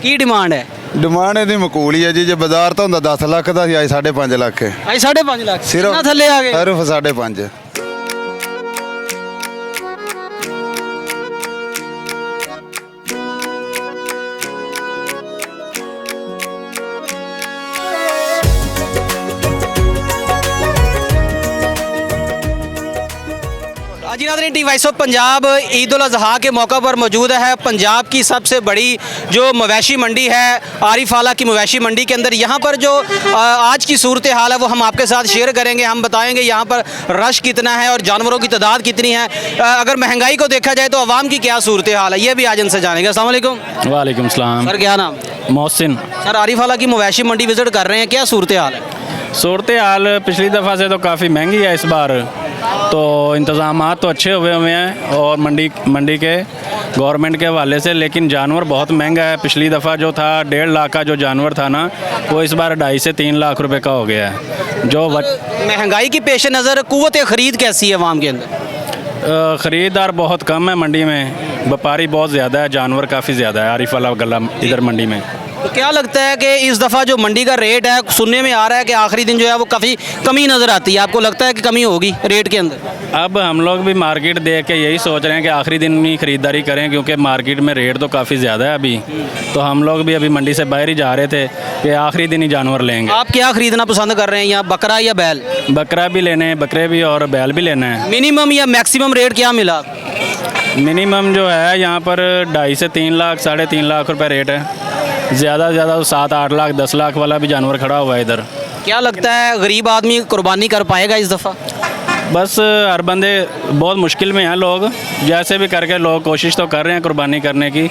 ਕੀ demand ਹੈ? Demand ਇਹਦੀ ਮਕੂਲ ਹੀ ਹੈ ਜੀ। ਜੇ ਬਾਜ਼ਾਰ ਤਾਂ ਹੁੰਦਾ 10 ਲੱਖ ਦਾ ਸੀ, ਅੱਜ 5.5 ਲੱਖ ਹੈ। ਅੱਜ 5.5 ਲੱਖ ਕਿੰਨਾ ਥੱਲੇ ਆ ਗਏ? ਸਿਰਫ 5.5। जी नाज़रीन, T voice of Punjab Eid ul Azha के मौका पर मौजूद है। पंजाब की सबसे बड़ी जो मवेशी मंडी है आरिफ आला की मवेशी मंडी के अंदर, यहाँ पर जो आज की सूरत हाल है वो हम आपके साथ शेयर करेंगे। हम बताएंगे यहाँ पर रश कितना है और जानवरों की तादाद कितनी है। अगर महंगाई को देखा जाए तो आवाम की क्या सूरत हाल है, ये भी आज इनसे जानेंगे। अस्सलाम वालेकुम। वालेकुम सलाम। सर क्या नाम? मोहसिन। सर आरिफ आला की मवेशी मंडी विज़िट कर रहे हैं, क्या सूरत हाल है? सूरत हाल पिछली दफ़ा से तो काफ़ी महंगी है इस बार, तो इंतज़ाम तो अच्छे हुए हैं और मंडी के गवर्नमेंट के हवाले से, लेकिन जानवर बहुत महंगा है। पिछली दफ़ा जो था 1.5 लाख का जो जानवर था ना, वो इस बार 2.5 से 3 लाख रुपए का हो गया है। जो महंगाई की पेश नज़र क़ुव्वत ख़रीद कैसी है आवाम के अंदर? ख़रीदार बहुत कम है मंडी में, व्यापारी बहुत ज़्यादा है, जानवर काफ़ी ज़्यादा है आरिफ आला गला इधर मंडी में। तो क्या लगता है कि इस दफ़ा जो मंडी का रेट है, सुनने में आ रहा है कि आखिरी दिन जो है वो काफ़ी कमी नज़र आती है, आपको लगता है कि कमी होगी रेट के अंदर? अब हम लोग भी मार्केट देख के यही सोच रहे हैं कि आखिरी दिन में ख़रीदारी करें, क्योंकि मार्केट में रेट तो काफ़ी ज़्यादा है अभी। तो हम लोग भी अभी मंडी से बाहर ही जा रहे थे कि आखिरी दिन ही जानवर लेंगे। आप क्या ख़रीदना पसंद कर रहे हैं, यहाँ बकरा या बैल? बकरा भी लेने हैं, बकरे भी और बैल भी लेना है। मिनिमम या मैक्सिमम रेट क्या मिला? मिनिमम जो है यहाँ पर 2.5 से 3 लाख 3.5 लाख रुपए रेट है। ज़्यादा से ज़्यादा 7-8 लाख 10 लाख वाला भी जानवर खड़ा हुआ है इधर। क्या लगता है गरीब आदमी कुर्बानी कर पाएगा इस दफ़ा? बस हर बंदे बहुत मुश्किल में हैं, लोग जैसे भी करके लोग कोशिश तो कर रहे हैं कुर्बानी करने की,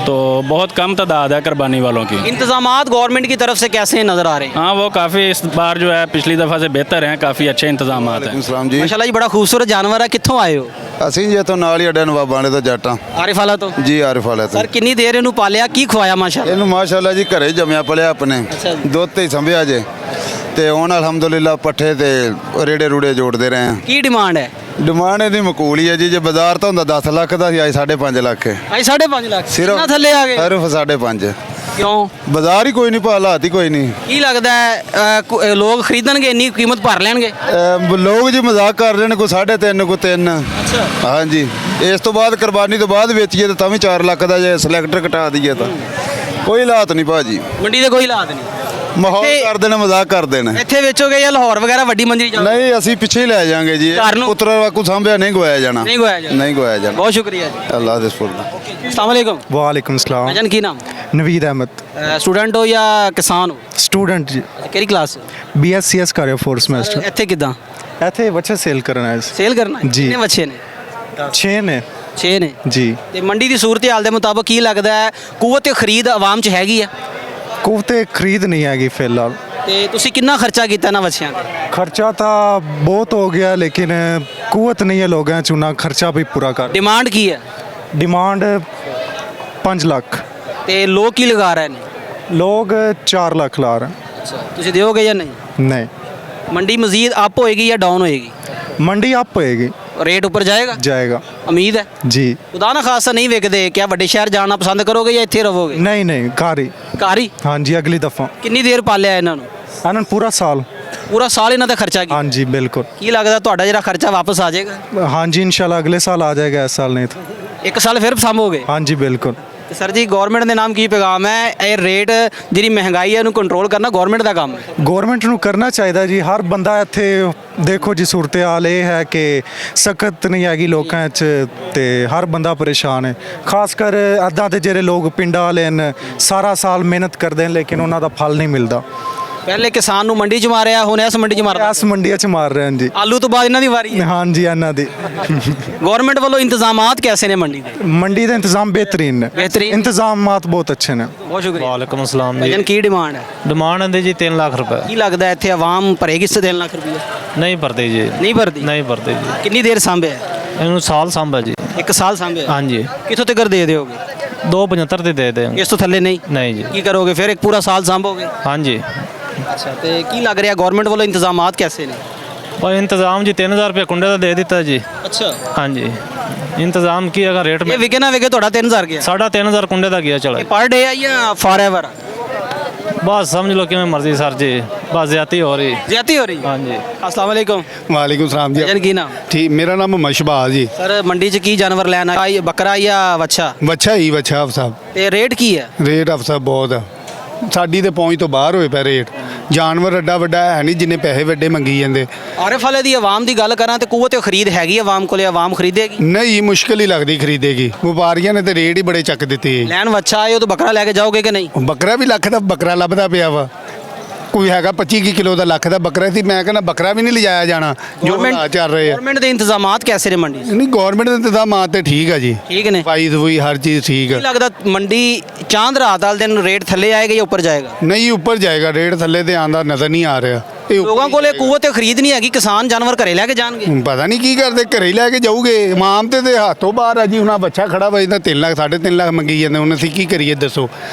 तो बहुत कम तादाद है कुर्बानी वालों की। इंतज़ामात गवर्नमेंट की तरफ से कैसे नज़र आ रहे हैं? हाँ, वो काफ़ी इस बार जो है पिछली दफ़ा से बेहतर हैं, काफ़ी अच्छे इंतजाम हैं। सलाम जी। माशाल्लाह जी, बड़ा खूबसूरत जानवर है। कित्थों आए हो? ਅਸੀਂ ਜੀ ਇੱਥੋਂ ਨਾਲ ਹੀ ਅੱਡੇ ਨਵਾਬਾਂ ਵਾਲੇ ਤੋਂ ਜੱਟਾਂ आरिफ आला तो ਜੀ। ਆਰਿਫ ਵਾਲੇ ਤੋਂ सर किन्नी देर इन्हू पालिया, की खवाया माशाल्लाह? ਇਹਨੂੰ ਮਾਸ਼ਾਅੱਲਾ ਜੀ ਘਰੇ ਜੰਮਿਆ ਪਲਿਆ ਆਪਣੇ, ਅੱਛਾ ਜੀ। ਦੁੱਧ ਤੇ ਹੀ ਸੰਭਿਆ ਜੇ, ਤੇ ਹੁਣ ਅਲਹਮਦੁਲਿਲਾ ਪੱਠੇ ਤੇ ਰੇੜੇ ਰੂੜੇ ਜੋੜਦੇ ਰਹੇ ਆ। की डिमांड है? ਡਿਮਾਂਡ ਇਹਦੀ ਮਕੂਲ ਹੀ ਹੈ ਜੀ। ਜੇ ਬਾਜ਼ਾਰ ਤਾਂ ਹੁੰਦਾ 10 ਲੱਖ ਦਾ ਸੀ, ਅੱਜ 5.5 ਲੱਖ ਹੈ। आज 5.5 लाख सिर्फ- कितना थल्ले आ गए? ਸਿਰਫ 5.5। क्यों? ਬਾਜ਼ਾਰ ਹੀ ਕੋਈ ਨਹੀਂ ਪਾ, ਹਾਲਾਤ ਹੀ ਕੋਈ ਨਹੀਂ। की लगता है लोग खरीदणगे, इन्नी कीमत भर लेंगे? ਲੋਕ ਜੀ ਮਜ਼ਾਕ ਕਰ ਰਹੇ ਨੇ, ਕੋਈ 3.5 ਕੋਈ 3। अच्छा। ਹਾਂਜੀ, ਇਸ ਤੋਂ ਬਾਅਦ ਕੁਰਬਾਨੀ ਤੋਂ ਬਾਅਦ ਵੇਚੀਏ ਤਾਂ ਵੀ 4 ਲੱਖ ਦਾ, ਜੇ ਸਿਲੈਕਟਰ ਕਟਾ ਦਈਏ ਤਾਂ ਕੋਈ ਹਾਲਾਤ ਨਹੀਂ ਭਾਜੀ। मंडी ਦੇ ਕੋਈ ਹਾਲਾਤ ਨਹੀਂ। ਮਾਹੌਲ ਕਰਦੇ ਨੇ, ਮਜ਼ਾਕ ਕਰਦੇ ਨੇ। ਇੱਥੇ ਵੇਚੋਗੇ ਜਾਂ ਲਾਹੌਰ ਵਗੈਰਾ ਵੱਡੀ ਮੰਡੀ ਜਾਓਗੇ? ਨਹੀਂ, ਅਸੀਂ ਪਿੱਛੇ ਹੀ ਲੈ ਜਾਾਂਗੇ ਜੀ। ਘਰ ਨੂੰ? ਪੁੱਤਰ ਵਾਕੂ ਸਾਂਭਿਆ ਨਹੀਂ ਗਵਾਇਆ ਜਾਣਾ। ਨਹੀਂ ਗਵਾਇਆ ਜਾਣਾ। ਨਹੀਂ ਗਵਾਇਆ ਜਾਣਾ। बहुत शुक्रिया जी। ਅੱਲਾਹ ਦੇ ਸਪੁਰਦ। अस्सलाम वालेकुम। वालेकुम सलाम। भाईजान की नाम? नवीद अहमद। स्टूडेंट हो या किसान हो? स्टूडेंट जी। ਕਿਹੜੀ ਕਲਾਸ? BSCS ਕਰ ਰਿਹਾ 4th ਸਮੈਸਟਰ। ਇੱਥੇ ਕਿਦਾਂ ਇੱਥੇ ਬੱਚੇ ਸੇਲ ਕਰਨ ਆਏ ਸੀ। ਸੇਲ ਕਰਨਾ? ਜੀ। ਕਿੰਨੇ ਬੱਚੇ ਨੇ? 6 ਨੇ 6 ਨੇ ਜੀ। ਤੇ ਮੰਡੀ ਦੀ ਸੂਰਤ ਹਾਲ ਦੇ ਮੁਤਾਬਕ ਕੀ ਲੱਗਦਾ ਹੈ, ਕੁਵਤ ਖਰੀਦ ਆਵਾਮ 'ਚ ਹੈਗੀ ਆ? ਕੁਵਤੇ ਖਰੀਦ ਨਹੀਂ ਹੈਗੀ ਫਿਲਹਾਲ। ਤੇ ਤੁਸੀਂ ਕਿੰਨਾ ਖਰਚਾ ਕੀਤਾ ਇਹਨਾਂ ਬੱਚਿਆਂ ਤੇ? ਖਰਚਾ ਤਾਂ ਬਹੁਤ ਹੋ ਗਿਆ, ਲੇਕਿਨ ਕੁਵਤ ਨਹੀਂ ਹੈ ਲੋਕਾਂ 'ਚ ਉਹਨਾਂ ਖਰਚਾ ਵੀ ਪੂਰਾ ਕਰ। ਡਿਮਾਂਡ ਕੀ ਹੈ? ਡਿਮਾਂਡ 5 ਲੱਖ, ਤੇ ਲੋਕ ਕੀ ਲਗਾ ਰਹੇ ਨੇ? ਲੋਕ 4 ਲੱਖ ਲਾ ਰਹੇ। ਅੱਛਾ, ਤੁਸੀਂ ਦਿਓਗੇ ਜਾਂ ਨਹੀਂ? ਨਹੀਂ, ਮੰਡੀ ਮਜ਼ੀਦ ਅਪ ਹੋਏਗੀ ਜਾਂ ਡਾਊਨ ਹੋਏਗੀ? ਮੰਡੀ ਅਪ ਹੋਏਗੀ, ਰੇਟ ਉੱਪਰ ਜਾਏਗਾ? ਜਾਏਗਾ ਉਮੀਦ ਹੈ ਜੀ। ਖੁਦਾ ਨਾ ਖਾਸਾ ਨਹੀਂ ਵਿਕਦੇ, ਕਿਆ ਵੱਡੇ ਸ਼ਹਿਰ ਜਾਣਾ ਪਸੰਦ ਕਰੋਗੇ ਜਾਂ ਇੱਥੇ ਰਹੋਗੇ? ਨਹੀਂ ਨਹੀਂ, ਘਰ ਹੀ। ਘਰ ਹੀ? ਹਾਂਜੀ, ਅਗਲੀ ਦਫਾ। ਕਿੰਨੀ ਦੇਰ ਪਾਲਿਆ ਇਹਨਾਂ ਨੂੰ? ਇਹਨਾਂ ਨੂੰ ਪੂਰਾ ਸਾਲ। ਪੂਰਾ ਸਾਲ ਇਹਨਾਂ ਦਾ ਖਰਚਾ ਕੀਤਾ? ਹਾਂਜੀ ਬਿਲਕੁਲ। ਕੀ ਲੱਗਦਾ ਤੁਹਾਡਾ ਜਿਹੜਾ ਖਰਚਾ ਵਾਪਸ ਆ ਜਾਏਗਾ? ਹਾਂਜੀ ਇਨਸ਼ਾਅੱਲਾ ਅਗਲੇ ਸਾਲ ਆ ਜਾਏਗਾ, ਇਸ ਸਾਲ ਨਹੀਂ ਤਾਂ। ਇੱਕ ਸਾਲ ਫਿਰ ਸਾਂਭੋਗੇ? ਹਾਂਜੀ ਬਿਲਕੁਲ। ਤੇ ਸਰ ਜੀ, ਗਵਰਨਮੈਂਟ ਦੇ ਨਾਮ ਕੀ ਪੈਗਾਮ ਹੈ? ਇਹ ਰੇਟ ਜਿਹੜੀ ਮਹਿੰਗਾਈ ਹੈ ਇਹਨੂੰ ਕੰਟਰੋਲ ਕਰਨਾ ਗਵਰਨਮੈਂਟ ਦਾ ਕੰਮ ਹੈ। ਗਵਰਨਮੈਂਟ ਨੂੰ ਕਰਨਾ ਚਾਹੀਦਾ ਜੀ। ਹਰ ਬੰਦਾ ਇੱਥੇ ਦੇਖੋ ਜੀ, ਸੂਰਤ ਹਾਲ ਇਹ ਹੈ ਕਿ ਸਖਤ ਨਹੀਂ ਹੈਗੀ ਲੋਕਾਂ 'ਚ, ਤੇ ਹਰ ਬੰਦਾ ਪਰੇਸ਼ਾਨ ਹੈ। ਖਾਸ ਕਰ ਅੱਧਾ ਦੇ ਜਿਹੜੇ ਲੋਕ ਪਿੰਡਾਂ ਵਾਲੇ ਨੇ, ਸਾਰਾ ਸਾਲ ਮਿਹਨਤ ਕਰਦੇ ਨੇ ਲੇਕਿਨ ਉਹਨਾਂ ਦਾ ਫਲ ਨਹੀਂ ਮਿਲਦਾ। ਪਹਿਲੇ ਕਿਸਾਨ ਨੂੰ ਮੰਡੀ 'ਚ ਮਾਰਿਆ, ਹੁਣ ਇਸ ਮੰਡੀ 'ਚ ਮਾਰਦਾ। ਇਸ ਮੰਡੀਆਂ 'ਚ ਮਾਰ ਰਹੇ ਹਨ ਜੀ। ਆਲੂ ਤੋਂ ਬਾਅਦ ਇਹਨਾਂ ਦੀ ਵਾਰੀ ਹੈ। ਹਾਂਜੀ ਇਹਨਾਂ ਦੀ। ਗਵਰਨਮੈਂਟ ਵੱਲੋਂ ਇੰਤਜ਼ਾਮਾਤ ਕੈਸੇ ਨੇ ਮੰਡੀ ਦੇ? ਮੰਡੀ ਦੇ ਇੰਤਜ਼ਾਮ ਬਿਹਤਰੀਨ ਨੇ। ਬਿਹਤਰੀਨ? ਇੰਤਜ਼ਾਮਾਤ ਬਹੁਤ ਅੱਛੇ ਨੇ। ਬਹੁਤ ਸ਼ੁਕਰੀਆ। वालेकुम अस्सलाम ਭਾਈਜਾਨ जी। ਕੀ ਡਿਮਾਂਡ ਹੈ? डिमांड है जी 3 लाख रुपए। ਕੀ ਲੱਗਦਾ ਇੱਥੇ ਆਵਾਮ ਭਰੇਗੀ ਇਸ 3 ਲੱਖ ਰੁਪਏ? नहीं भरते जी, ਨਹੀਂ ਭਰਦੀ? नहीं भरते जी। ਕਿੰਨੀ ਦੇਰ ਸਾਂਭਿਆ? इन्हों साल सांभा जी। ਇੱਕ ਸਾਲ ਸਾਂਭਿਆ? हाँ जी, ਕਿੱਥੋਂ ਤੱਕ ਦੇ ਦਿਓਗੇ? 2.75 ਦੇ ਦੇ ਦੇंगे। ਇਸ ਤੋਂ ਥੱਲੇ ਨਹੀਂ? नहीं जी। ਕੀ ਕਰੋਗੇ ਫਿਰ? ਇੱਕ ਪੂਰਾ ਸਾਲ ਸਾਂਭੋਗੇ? हाँ जी। ਅੱਛਾ, ਤੇ ਕੀ ਲੱਗ ਰਿਹਾ ਗਵਰਨਮੈਂਟ ਵੱਲੋਂ ਇੰਤਜ਼ਾਮਾਤ ਕੈਸੇ ਨੇ? और इंतज़ाम जी 3000 रुपये कुंडे का दे दिता जी। अच्छा, हाँ जी, इंतज़ाम की अगर रेट में ये विके ना विके थोड़ा 3000 ਗਿਆ 3500 कुंडे का गया चला। पर डे है या फॉर एवर? बस समझ लो कि मैं मर्जी सर जी, बस ज्यादा हो रही। ज्यादा हो रही है। हाँ जी। अस्सलाम वालेकुम। ਵਾਲੇਕੁਮ ਸਲਾਮ ਜੀ ਜਨ ਕੀ ਨਾਮ? ਠੀਕ ਮੇਰਾ ਨਾਮ ਮੁਹੰਮਦ ਸ਼ਬਾਜ਼ ਜੀ ਸਰ ਮੰਡੀ 'ਚ ਕੀ ਜਾਨਵਰ ਲੈਣ ਆਏ, ਬੱਕਰਾ ਜਾਂ ਵੱਛਾ? ਵੱਛਾ ਹੀ ਵੱਛਾ ਸਾਹਿਬ ਤੇ ਰੇਟ ਕੀ ਹੈ? ਰੇਟ ਅਫਸਰ ਬਹੁਤ ਆ ਸਾਡੀ ਤੇ ਪਹੁੰਚ ਤੋਂ ਬਾਹਰ ਹੋਏ ਪਏ ਰੇਟ ਜਾਨਵਰ ਐਡਾ ਵੱਡਾ ਹੈ ਨਹੀਂ ਜਿੰਨੇ ਪੈਸੇ ਵੱਡੇ ਮੰਗੀ ਜਾਂਦੇ ਆਰਿਫ ਵਾਲੇ ਦੀ ਆਵਾਮ ਦੀ ਗੱਲ ਕਰਾਂ ਤੇ ਕੂਵਤ ਖਰੀਦ ਹੈਗੀ ਆਵਾਮ ਕੋਲੇ, ਆਵਾਮ ਖਰੀਦੇਗੀ? ਨਹੀਂ ਮੁਸ਼ਕਿਲ ਹੀ ਲੱਗਦੀ ਖਰੀਦੇਗੀ ਵਪਾਰੀਆਂ ਨੇ ਤੇ ਰੇਟ ਹੀ ਬੜੇ ਚੱਕ ਦਿੱਤੇ ਲੈਣ ਵੱਛਾ ਆਏ ਹੋ ਤਾਂ ਬੱਕਰਾ ਲੈ ਕੇ ਜਾਓਗੇ ਕਿ ਨਹੀਂ? ਬੱਕਰਾ ਵੀ ਲੱਖ ਦਾ ਬੱਕਰਾ ਲੱਭਦਾ ਪਿਆ ਵਾ ਕੋਈ ਹੈਗਾ 25 ਕਿਲੋ ਦਾ ਲੱਖ ਦਾ ਬੱਕਰਾ ਸੀ ਮੈਂ ਕਹਿੰਦਾ ਬੱਕਰਾ ਵੀ ਨਹੀਂ ਲਿਜਾਇਆ ਜਾਣਾ ਜੋ ਹਾਲਾਤ ਚੱਲ ਰਹੇ ਆ ਗਵਰਨਮੈਂਟ ਦੇ ਇੰਤਜ਼ਾਮਾਤ ਕੈਸੇ ਨੇ ਮੰਡੀ 'ਚ? ਨਹੀਂ ਗਵਰਨਮੈਂਟ ਦੇ ਇੰਤਜ਼ਾਮਾਤ ਤੇ ਠੀਕ ਆ ਜੀ ਠੀਕ ਨੇ? ਸਫਾਈ ਸਫੂਈ ਹਰ ਚੀਜ਼ ਠੀਕ ਕੀ ਆ ਲੱਗਦਾ ਮੰਡੀ ਚਾਂਦ ਰਾਤ ਵਾਲੇ ਦਿਨ ਰੇਟ ਥੱਲੇ ਆਏਗਾ ਜਾਂ ਉੱਪਰ ਜਾਏਗਾ? ਨਹੀਂ ਉੱਪਰ ਜਾਏਗਾ ਰੇਟ ਥੱਲੇ ਤੇ ਆਂਦਾ ਨਜ਼ਰ ਨਹੀਂ ਆ ਰਿਹਾ ਇਹ ਉੱਪਰ ਲੋਕਾਂ ਕੋਲੇ ਕੂਵਤ ਖਰੀਦ ਨਹੀਂ ਹੈਗੀ, ਕਿਸਾਨ ਜਾਨਵਰ ਘਰੇ ਲੈ ਕੇ ਜਾਣਗੇ। ਪਤਾ ਨਹੀਂ ਕੀ ਕਰਦੇ ਘਰੇ ਹੀ ਲੈ ਕੇ ਜਾਊਗੇ ਇਮਾਮ ਤੇ ਹੱਥੋਂ ਬਾਹਰ ਆ ਜੀ ਹੁਣ ਆਹ ਬੱਚਾ ਖੜਾ ਵਾ ਇਹਦਾ 3 ਲੱਖ 3.5 ਲੱਖ ਮੰਗੀ ਜਾਂਦੇ ਹੁਣ ਅਸੀਂ ਕੀ ਕਰੀਏ ਦੱਸੋ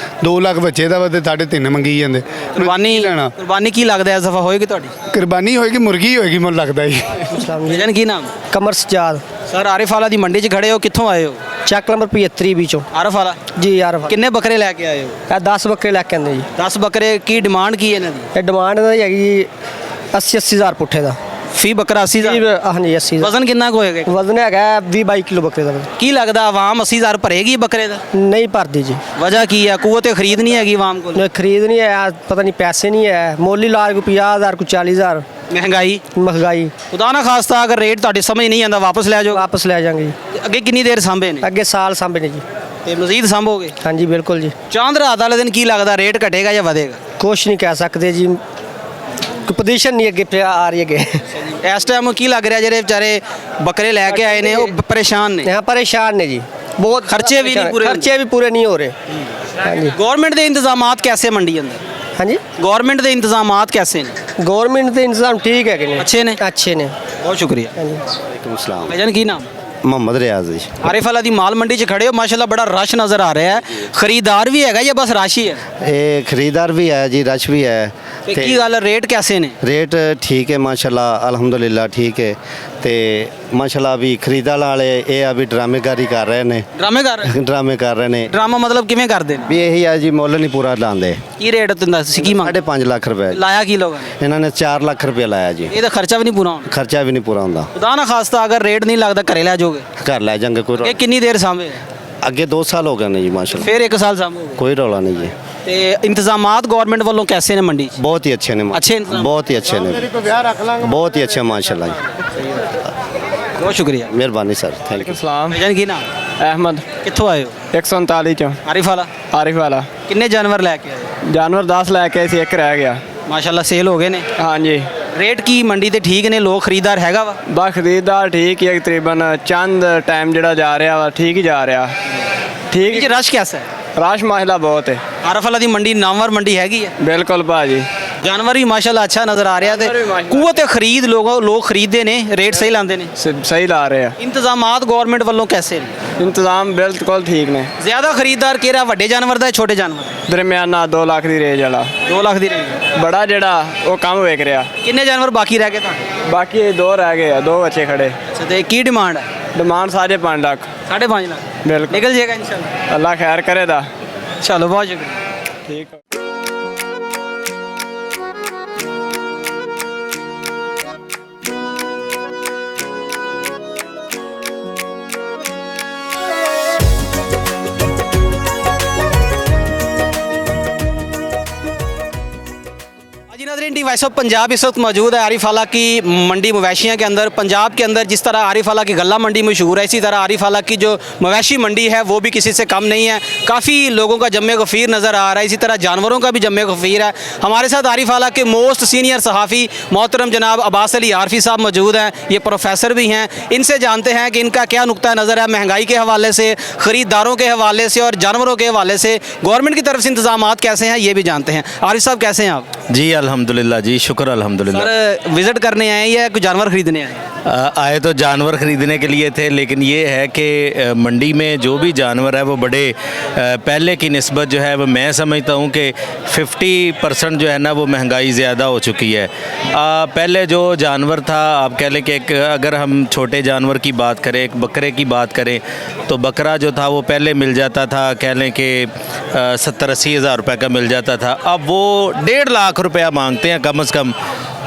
2 ਲੱਖ ਬੱਚੇ ਦਾ ਵਾ ਤੇ 3.5 ਮੰਗੀ ਜਾਂਦੇ ਕੁਰਬਾਨੀ ਲੈਣਾ ਕੁਰਬਾਨੀ ਕੀ ਲੱਗਦਾ ਹੈ ਸਫਾ ਹੋਏਗੀ ਤੁਹਾਡੀ? ਕੁਰਬਾਨੀ ਹੋਏਗੀ ਮੁਰਗੀ ਹੋਏਗੀ ਮੈਨੂੰ ਲੱਗਦਾ ਜੀ ਜਨ ਕੀ ਨਾਮ? कमर सजाद ਸਰ ਆਰਿਫ ਵਾਲਾ ਦੀ ਮੰਡੀ 'ਚ ਖੜੇ ਹੋ, ਕਿੱਥੋਂ ਆਏ ਹੋ? चैक नंबर 75 बीचों ਆਰਿਫ ਵਾਲਾ जी यार ਕਿੰਨੇ ਬੱਕਰੇ ਲੈ ਕੇ ਆਏ ਹੋ? 10 ਬੱਕਰੇ ਲੈ ਕੇ ਆਂਦੇ ਜੀ 10 ਬੱਕਰੇ। ਕੀ ਡਿਮਾਂਡ ਕੀ ਹੈ ਇਹਨਾਂ ਦੀ? ਇਹ ਡਿਮਾਂਡ ਦਾ ਹੈਗੀ 80 ਹਜ਼ਾਰ ਪੁੱਠੇ ਦਾ ਫੀ ਬੱਕਰਾ 80000? ਹਾਂਜੀ 80 ਵਜ਼ਨ ਕਿੰਨਾ ਕੁ ਹੋਏਗਾ? ਵਜ਼ਨ ਹੈਗਾ 20-22 ਕਿਲੋ ਬੱਕਰੇ ਦਾ ਕੀ ਲੱਗਦਾ ਆਵਾਮ 80000 ਭਰੇਗੀ ਬੱਕਰੇ ਦਾ? ਨਹੀਂ ਭਰਦੀ ਜੀ ਵਜ੍ਹਾ ਕੀ ਹੈ? ਕੂਵਤ ਖਰੀਦ ਨਹੀਂ ਹੈਗੀ ਆਵਾਮ ਕੋਲ, ਨਾ ਖਰੀਦ ਨਹੀਂ ਹੈ, ਪਤਾ ਨਹੀਂ ਪੈਸੇ ਨਹੀਂ ਹੈ, ਮੋਲੀ ਲਾ ਕੋਈ 50000 ਕੋਈ 40000 ਮਹਿੰਗਾਈ ਮਹਿੰਗਾਈ ਖੁਦਾ ਨਾ ਖਾਸਤਾ ਅਗਰ ਰੇਟ ਤੁਹਾਡੇ ਸਮਝ ਨਹੀਂ ਆਂਦਾ ਵਾਪਸ ਲੈ ਜਾਓ। ਵਾਪਸ ਲੈ ਜਾਾਂਗੇ ਜੀ ਅੱਗੇ ਕਿੰਨੀ ਦੇਰ ਸਾਂਭੇ ਨੇ ਅੱਗੇ ਸਾਲ ਸਾਂਭੇ ਨੇ ਜੀ ਤੇ ਮਜ਼ੀਦ ਸਾਂਭੋਗੇ? ਹਾਂਜੀ ਬਿਲਕੁਲ ਜੀ ਚਾਂਦ ਰਾਤ ਵਾਲੇ ਦਿਨ ਕੀ ਲੱਗਦਾ ਰੇਟ ਘਟੇਗਾ ਜਾਂ ਵਧੇਗਾ? ਕੁਛ ਨਹੀਂ ਕਹਿ ਸਕਦੇ ਜੀ ਕੋਈ ਪੋਜੀਸ਼ਨ ਨਹੀਂ ਅੱਗੇ ਆ ਰਹੀ ਅੱਗੇ ਇਸ ਟਾਈਮ ਕੀ ਲੱਗ ਰਿਹਾ ਜਿਹੜੇ ਵਿਚਾਰੇ ਬੱਕਰੇ ਲੈ ਕੇ ਆਏ ਨੇ ਉਹ ਪਰੇਸ਼ਾਨ ਨੇ? यहाँ परेशान ने जी बहुत खर्चे भी नहीं पूरे खर्चे भी पूरे नहीं हो रहे हाँ जी ਗਵਰਨਮੈਂਟ ਦੇ ਇੰਤਜ਼ਾਮਾਤ ਕੈਸੇ ਮੰਡੀ ਅੰਦਰ? हाँ जी ਗਵਰਨਮੈਂਟ ਦੇ ਇੰਤਜ਼ਾਮਾਤ कैसे ਨੇ? गवर्नमेंट के इंतजाम ठीक है कि नहीं अच्छे ने? अच्छे ने ਬਹੁਤ ਸ਼ੁਕਰੀਆ। हाँ जी ਵਾਲੇਕੁਮ ਸਲਾਮ ਭਾਈਜਾਨ ਕੀ ਨਾਮ? ਮੁਹੰਮਦ ਰਿਆਜ਼ ਜੀ ਆਰਿਫ ਵਾਲਾ ਦੀ ਮਾਲ ਮੰਡੀ 'ਚ ਖੜੇ ਹੋ, ਮਾਸ਼ਾਅੱਲਾ ਬੜਾ ਰਸ਼ ਨਜ਼ਰ ਆ ਰਿਹਾ ਹੈ। ਖਰੀਦਾਰ ਵੀ ਹੈਗਾ ਜਾਂ ਬਸ ਰਸ਼ ਹੀ ਹੈ? ਇਹ ਖਰੀਦਾਰ ਵੀ ਹੈ ਜੀ ਰਸ਼ ਵੀ ਹੈ ਤੇ ਕੀ ਗੱਲ ਰੇਟ ਕੈਸੇ ਨੇ? ਰੇਟ ਠੀਕ ਹੈ ਮਾਸ਼ਾਅੱਲਾ ਅਲਹਮਦੁਲਿਲਾ ਠੀਕ ਹੈ ਤੇ ਮਾਸ਼ਾਅੱਲਾ ਵੀ ਖਰੀਦਾਰ ਵਾਲੇ ਇਹ ਆ ਵੀ ਡਰਾਮੇਕਾਰੀ ਕਰ ਰਹੇ ਨੇ ਡਰਾਮੇ ਕਰ ਰਹੇ? ਡਰਾਮੇ ਕਰ ਰਹੇ ਨੇ ਡਰਾਮਾ ਮਤਲਬ ਕਿਵੇਂ ਕਰਦੇ ਨੇ? ਵੀ ਇਹੀ ਆ ਜੀ ਮੁੱਲ ਨਹੀਂ ਪੂਰਾ ਲਾਉਂਦੇ ਕੀ ਰੇਟ ਦਿੰਦਾ ਸੀ? ਕੀ ਮੰਗ 5.5 ਲੱਖ ਰੁਪਏ ਲਾਇਆ ਕੀ ਲੋਕਾਂ ਨੇ? ਇਹਨਾਂ ਨੇ 4 ਲੱਖ ਰੁਪਏ ਲਾਇਆ ਜੀ ਇਹ ਤਾਂ ਖਰਚਾ ਵੀ ਨਹੀਂ ਪੂਰਾ ਹੋਣਾ। ਖਰਚਾ ਵੀ ਨਹੀਂ ਪੂਰਾ ਹੁੰਦਾ ਖੁਦਾ ਨਾ ਖਾਸਤਾ ਅਗਰ ਰੇਟ ਨਹੀਂ ਲੱਗਦਾ ਘਰੇ ਲੈ ਜਾਓਗੇ? ਘਰ ਲੈ ਜਾਂਗੇ ਕੋਈ ਇਹ ਰੌਲਾ- ਕਿੰਨੀ ਦੇਰ ਸਾਂਭੇ? ਅੱਗੇ 2 ਸਾਲ ਹੋ ਗਏ ਨੇ ਜੀ ਮਾਸ਼ਾਅੱਲਾ ਫਿਰ 1 ਸਾਲ ਸਾਂਭੋਗੇ? ਕੋਈ ਰੌਲਾ ਨਹੀਂ ਜੀ ਤੇ ਇੰਤਜ਼ਾਮਾਤ ਗਵਰਨਮੈਂਟ ਵੱਲੋਂ ਕੈਸੇ ਨੇ ਮੰਡੀ 'ਚ? ਬਹੁਤ ਹੀ ਅੱਛੇ ਨੇ ਅੱਛੇ ਇੰਤਜ਼ਾਮ? ਬਹੁਤ ਹੀ ਅੱਛੇ ਨੇ ਬਹੁਤ ਹੀ ਅੱਛੇ ਮਾਸ਼ਾਅੱਲਾ ਜੀ ਬਹੁਤ ਸ਼ੁਕਰੀਆ। ਮਿਹਰਬਾਨੀ ਸਰ ਥੈਂਕ ਯੂ सलाम ਭਾਈਜਾਨ ਕੀ ਨਾਮ? अहमद ਕਿੱਥੋਂ ਆਏ ਹੋ? 139 ਚੋਂ ਆਰਿਫ ਵਾਲਾ ਆਰਿਫ ਵਾਲਾ ਕਿੰਨੇ ਜਾਨਵਰ ਲੈ ਕੇ ਆਏ? ਜਾਨਵਰ 10 ਲੈ ਕੇ ਸੀ, ਇੱਕ ਰਹਿ ਗਿਆ। ਮਾਸ਼ਾਅੱਲਾ ਸੇਲ ਹੋ ਗਏ ਨੇ? ਹਾਂਜੀ ਰੇਟ ਕੀ ਮੰਡੀ ਤੇ ਠੀਕ ਨੇ? ਲੋਕ ਖਰੀਦਾਰ ਹੈਗਾ ਵਾ? ਬਾ ਖਰੀਦਦਾਰ ਠੀਕ ਹੀ ਹੈ, ਤਕਰੀਬਨ ਚੰਦ ਟਾਈਮ ਜਿਹੜਾ ਜਾ ਰਿਹਾ ਵਾ ਠੀਕ ਹੀ ਜਾ ਰਿਹਾ ਠੀਕ ਇਹ ਰਸ਼ ਕੈਸਾ ਹੈ? ਰਾਸ਼ ਮਾਸ਼ਾਅੱਲਾ ਬਹੁਤ ਹੈ ਆਰਿਫ ਵਾਲਾ ਦੀ ਮੰਡੀ ਨਾਮਵਰ ਮੰਡੀ ਹੈਗੀ ਹੈ? ਬਿਲਕੁਲ ਭਾਜੀ ਜਾਨਵਰ ਵੀ ਮਾਸ਼ਾਅੱਲਾ ਅੱਛਾ ਨਜ਼ਰ ਆ ਰਿਹਾ ਤੇ ਜਾਨਵਰ ਵੀ ਮਾਸ਼ਾਅੱਲਾ। ਕੂਵਤ ਖਰੀਦ ਲੋਕ ਖਰੀਦਦੇ ਨੇ, ਰੇਟ ਸਹੀ ਲਾਉਂਦੇ ਨੇ। ਸਹੀ ਲਾ ਰਹੇ ਆ ਇੰਤਜ਼ਾਮਾਤ ਗਵਰਨਮੈਂਟ ਵੱਲੋਂ ਕੈਸੇ ਨੇ? ਇੰਤਜ਼ਾਮ ਬਿਲਕੁਲ ਠੀਕ ਨੇ ਜ਼ਿਆਦਾ ਖਰੀਦਦਾਰ ਕਿਹੜਾ, ਵੱਡੇ ਜਾਨਵਰ ਦਾ ਜਾਂ ਛੋਟੇ ਜਾਨਵਰ? ਦਰਮਿਆਨਾ 2 ਲੱਖ ਦੀ ਰੇਂਜ ਵਾਲਾ 2 ਲੱਖ ਦੀ ਰੇਂਜ। ਬੜਾ ਜਿਹੜਾ ਉਹ ਕੰਮ ਵੇਖ ਰਿਹਾ ਕਿੰਨੇ ਜਾਨਵਰ ਬਾਕੀ ਰਹਿ ਗਏ ਤੁਹਾਡੇ? ਬਾਕੀ 2 ਰਹਿ ਗਏ ਆ, 2 ਬੱਚੇ ਖੜੇ ਅੱਛਾ ਤੇ ਕੀ ਡਿਮਾਂਡ ਹੈ? ਡਿਮਾਂਡ 5.5 ਲੱਖ 5.5 ਲੱਖ ਬਿਲਕੁਲ ਨਿਕਲ ਜਾਏਗਾ ਇਨਸ਼ਾਅੱਲਾ। ਅੱਲਾ ਖੈਰ ਕਰੇ ਦਾ ਚਲੋ ਬਹੁਤ ਸ਼ੁਕਰੀਆ। ਠੀਕ ਆ। जी नाज़रीन, टी वॉइस ऑफ पंजाब इस वक्त मौजूद है आरिफ आला की मंडी मवेशियाँ के अंदर। पंजाब के अंदर जिस तरह आरिफ आला की गल्ला मंडी मशहूर है, इसी तरह आरिफ आला की जो मवेशी मंडी है वो भी किसी से कम नहीं है। काफ़ी लोगों का जम्मे गफ़ीर नज़र आ रहा है, इसी तरह जानवरों का भी जम्मे गफ़ीर है। हमारे साथ आरिफ आला के मोस्ट सीनियर सहाफ़ी मोहतरम जनाब अब्बास अली आरफी साहब मौजूद हैं। ये प्रोफेसर भी हैं। इनसे जानते हैं कि इनका क्या नुक्ता नज़र है महंगाई के हवाले से, ख़रीदारों के हवाले से और जानवरों के हवाले से गवर्नमेंट की तरफ से इंतजाम कैसे हैं ये भी जानते हैं। आरिफ साहब कैसे हैं आप? जी अल्हम्दुलिल्लाह जी, शुक्र अल्हम्दुलिल्लाह। सर विज़िट करने आए या कोई जानवर खरीदने आए? आए तो जानवर ख़रीदने के लिए थे, लेकिन ये है कि मंडी में जो भी जानवर है वो बड़े पहले की निस्बत जो है वो मैं समझता हूँ कि 50% जो है ना वो महंगाई ज़्यादा हो चुकी है। पहले जो जानवर था, आप कह लें कि अगर हम छोटे जानवर की बात करें, एक बकरे की बात करें, तो बकरा जो था वो पहले मिल जाता था, कह लें कि 70-80 हज़ार रुपये का मिल जाता था। अब वो 1.5 लाख रुपया मांगते हैं कम से कम।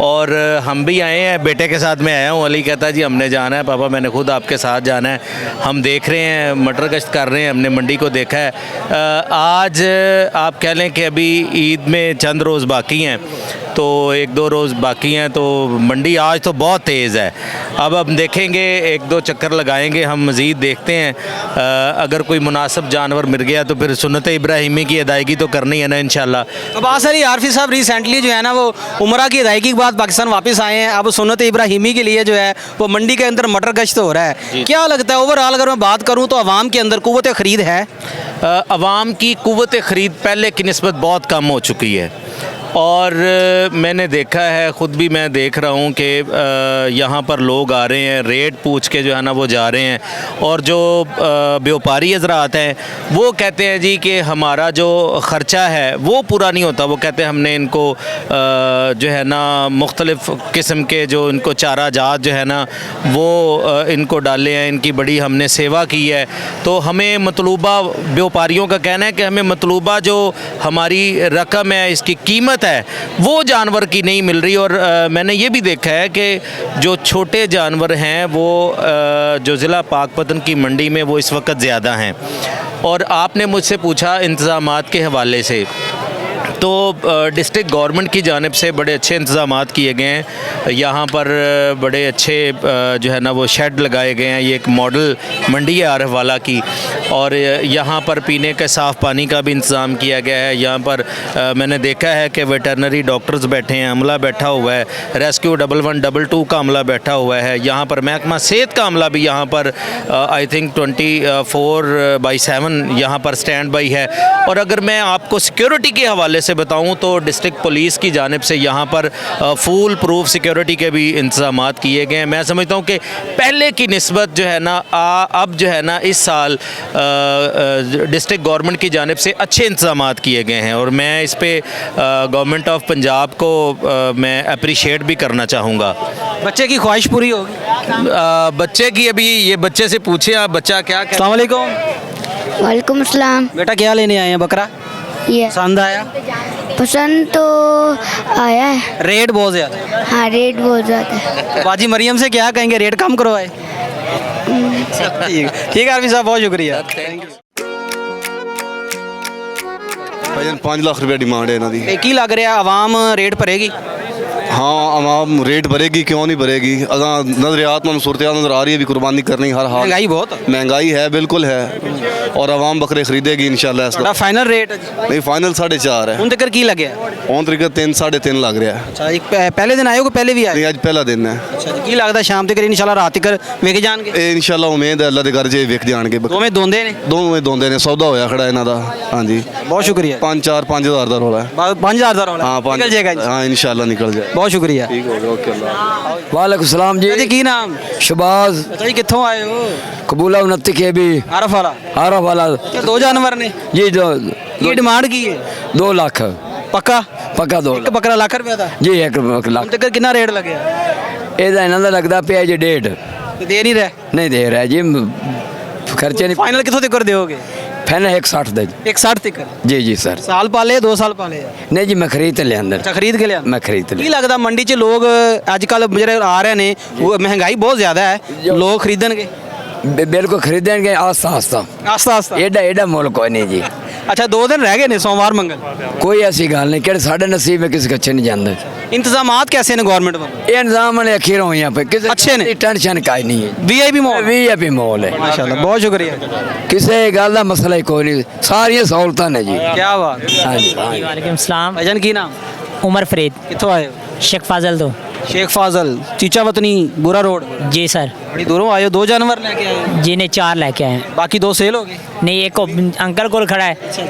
और हम भी आए हैं, बेटे के साथ मैं आया हूँ। अली कहता जी हमने जाना है, पापा मैंने खुद आपके साथ जाना है। हम देख रहे हैं, मटर गश्त कर रहे हैं, हमने मंडी को देखा है। आज आप कह लें कि अभी ईद में चंद रोज़ बाकी हैं, तो 1-2 रोज़ बाकी हैं, तो मंडी आज तो बहुत तेज़ है। अब हम देखेंगे, 1-2 चक्कर लगाएंगे, हम मज़ीद देखते हैं। अगर कोई मुनासिब जानवर मिल गया तो फिर सुन्नत इब्राहिमी की अदायगी तो करनी है ना इंशाल्लाह। अब्बास अली आरफी साहब रिसेंटली जो है ना वो उमरा की अदायगी के बाद पाकिस्तान वापस आए हैं। अब सुन्नत इब्राहिमी के लिए जो है वो मंडी के अंदर मटर गश्त हो रहा है। क्या लगता है ओवरऑल अगर मैं बात करूँ तो आवाम के अंदर कुव्वत ख़रीद है? आवाम की कुव्वत ख़रीद पहले की निस्बत बहुत कम हो चुकी है। और मैंने देखा है, ख़ुद भी मैं देख रहा हूँ कि यहाँ पर लोग आ रहे हैं, रेट पूछ के जो है ना वो जा रहे हैं। और जो व्यापारी हज़रात हैं वो कहते हैं जी कि हमारा जो ख़र्चा है वो पूरा नहीं होता। वो कहते हैं हमने इनको जो है ना मुख्तलिफ़ किस्म के जो इनको चारा जात जो है ना वो इनको डाले हैं, इनकी बड़ी हमने सेवा की है। तो हमें मतलूबा, व्यापारियों का कहना है कि हमें मतलूबा जो हमारी रकम है, इसकी कीमत है, वो जानवर की नहीं मिल रही। और मैंने ये भी देखा है कि जो छोटे जानवर हैं वो जो ज़िला पाकपतन की मंडी में वो इस वक्त ज़्यादा हैं। और आपने मुझसे पूछा इंतज़ामात के हवाले से, तो डिस्ट्रिक्ट गवर्नमेंट की जानिब से बड़े अच्छे इंतज़ामात किए गए हैं। यहाँ पर बड़े अच्छे जो है ना वो शेड लगाए गए हैं। ये एक मॉडल मंडी है आरिफ वाला की, और यहाँ पर पीने के साफ़ पानी का भी इंतज़ाम किया गया है। यहाँ पर मैंने देखा है कि वेटरनरी डॉक्टर्स बैठे हैं, अमला बैठा हुआ है, रेस्क्यू 1112 का अमला बैठा हुआ है। यहाँ पर महकमा सेहत का अमला भी यहाँ पर आई थिंक 24/7 यहाँ पर स्टैंड बाई है। और अगर मैं आपको सिक्योरिटी के हवाले से बताऊं तो डिस्ट्रिक्ट पुलिस की जानिब से यहाँ पर फुल प्रूफ सिक्योरिटी के भी इंतज़ामात किए गए हैं। मैं समझता हूँ कि पहले की निस्बत जो है ना अब जो है ना इस साल डिस्ट्रिक्ट गवर्नमेंट की जानिब से अच्छे इंतज़ामात किए गए हैं। और मैं इस पे गवर्नमेंट ऑफ पंजाब को मैं अप्रिशिएट भी करना चाहूँगा। बच्चे की ख्वाहिश पूरी होगी? बच्चे की अभी ये बच्चे से पूछे आप, बच्चा क्या कहता है? अस्सलाम वालेकुम। वालेकुम अस्सलाम। बेटा क्या लेने आए हैं? बकरा ये पसंद आया? पसंद तो आया है। रेट बहुत ज़्यादा है। हाँ, रेट बहुत ज़्यादा है। बाजी मरियम से क्या कहेंगे, रेट कम करवाए? ठीक है आरफी साहब, बहुत शुक्रिया। भाईजान 5 लाख रुपया डिमांड है इन्हों की। की लग रहा आवाम रेट भरेगी? हाँ, आवाम रेट भरेगी, क्यों नहीं भरेगी। अगर नजरियात में सूरत नज़र आ रही है, भी कुर्बानी करनी हर हाल। महंगाई बहुत है। महंगाई है, बिल्कुल है। और आवाम बकरे खरीदेगी इंशाल्लाह। बड़ा फाइनल रेट नहीं, फाइनल 4.5 है। उन तक की लगे? उन तरीके 3-3.5 लग रहा है। अच्छा, एक पहले दिन आए हो कि पहले भी आए? नहीं, आज पहला दिन है। अच्छा, की लगता शाम तक इंशाल्लाह रात तक विक जाएंगे? इंशाल्लाह उम्मीद है अल्लाह के घर जे विक जाएंगे। दोवें दोंदे ने? दोवें दोंदे ने, सौदा होया खड़ा इन्हां दा। हाँ जी, बहुत शुक्रिया। 5,000 दा रौला है। 5,000 दा रौला? हाँ, निकल जाएगा? हाँ इंशाल्लाह निकल जाए। बहुत शुक्रिया। ठीक हो गया, ओके अल्लाह। वालेकुम सलाम जी। की नाम? शबाज। अच्छा जी, कित्थों आए हो? कबूला 29 के भी आरफ वाला? आरफ वाला। दो जानवर ने जी? की डिमांड की है? 2 लाख पक्का? पक्का 2 एक बकरा लाख रुपया था जी। 1 लाख। तक कितना रेट लगे? ਇਹਦਾ ਇਹਨਾਂ ਦਾ ਲੱਗਦਾ ਪਿਆ ਜੀ 1.5। दे नहीं रहे? नहीं दे रहा जी, खर्चे नहीं। फाइनल कितों तक दोगे? फाइनल 160 दे। 160 तक? जी जी सर। साल पाले 2 साल पाले? नहीं जी, मैं खरीद तो लिया अंदर। अच्छा, खरीद के लिया? मैं खरीद की लिया। लगता मंडी च लोग अजकल ਜਿਹੜੇ आ रहे ने वो महंगाई बहुत ज़्यादा है, लोग खरीदणगे? बिल्कुल खरीदेंगे आस्ता आस्ता आस्ता। एडा एडा मोल कोई नहीं जी। अच्छा, 2 दिन रह गए ने, सोमवार मंगल? कोई ऐसी गल नहीं कि साढ़े नसीब में किसी के अच्छे नहीं जाते। इंतजामात कैसे ने गवर्नमेंट वाले? ये इंतजाम ने अखीर हुई पे किसी अच्छे ने? टेंशन काई नहीं है। VIP mall? वीआईपी मॉल है माशाल्लाह, बहुत शुक्रिया। किसी गल का मसला ही कोई नहीं, सारियां सहूलतां ने जी। क्या बात। हाँ जी। वालेकुम सलाम। भाईजान की नाम? उमर फरीद। कित्थों आए हो? शेख फाजल तो। शेख फाजल, चीचा वतनी, बुरा रोड? जी सर। बड़ी दूरों आए हो, 2 जानवर लेके आए हो? जी नहीं 4 लेके आए हैं। बाकी 2 सेल हो गए? नहीं एक अंकल को खड़ा है,